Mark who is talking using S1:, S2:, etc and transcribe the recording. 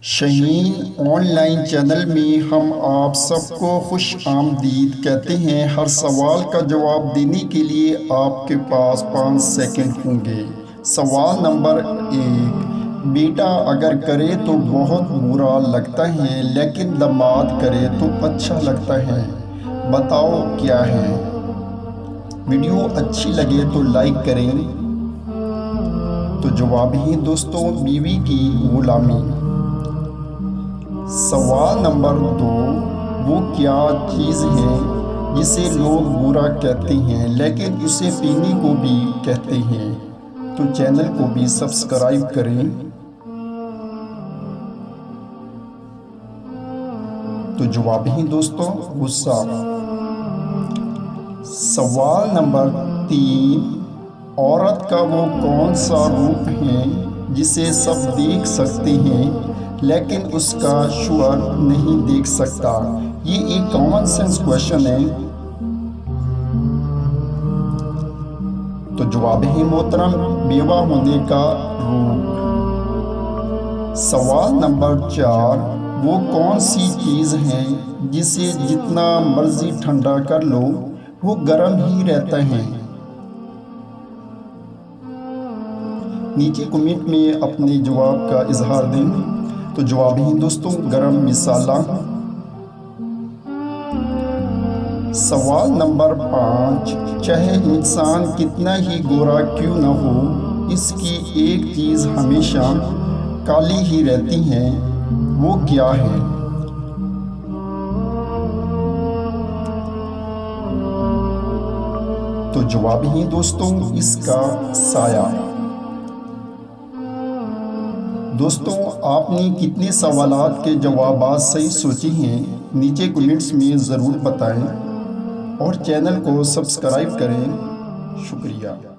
S1: شہین on line channel میں ہم آپ سب کو خوش آمدید کہتے ہیں۔ ہر سوال کا جواب دینے کے لیے آپ کے پاس 5 سیکنڈ ہوں گے۔ سوال نمبر 1، بیٹا اگر کرے تو بہت برا لگتا ہے لیکن داماد کرے تو اچھا لگتا ہے، بتاؤ کیا ہے؟ ویڈیو اچھی لگے تو لائک کریں۔ تو جواب ہے دوستوں، بیوی کی غلامی۔ سوال نمبر 2، وہ کیا چیز ہے جسے لوگ برا کہتے ہیں لیکن اسے پینے کو بھی کہتے ہیں؟ تو چینل کو بھی سبسکرائب کریں۔ تو جواب ہے دوستوں، غصہ۔ سوال نمبر 3، عورت کا وہ کون سا روپ ہے جسے سب دیکھ سکتے ہیں لیکن اس کا شوہر نہیں دیکھ سکتا؟ یہ ایک کامن سینس کویشچن ہے۔ تو جواب ہے محترم، بیوہ ہونے کا روپ۔ سوال نمبر 4، وہ کون سی چیز ہے جسے جتنا مرضی ٹھنڈا کر لو وہ گرم ہی رہتا ہے؟ نیچے کمنٹ میں اپنے جواب کا اظہار دیں۔ تو جواب ہے دوستوں، گرم مسالہ۔ سوال نمبر 5، چاہے انسان کتنا ہی گورا کیوں نہ ہو، اس کی ایک چیز ہمیشہ کالی ہی رہتی ہے، وہ کیا ہے؟ تو جواب ہے دوستوں، اس کا سایہ۔ دوستوں، آپ نے کتنے سوالات کے جوابات صحیح سوچے ہیں نیچے کمنٹس میں ضرور بتائیں اور چینل کو سبسکرائب کریں۔ شکریہ۔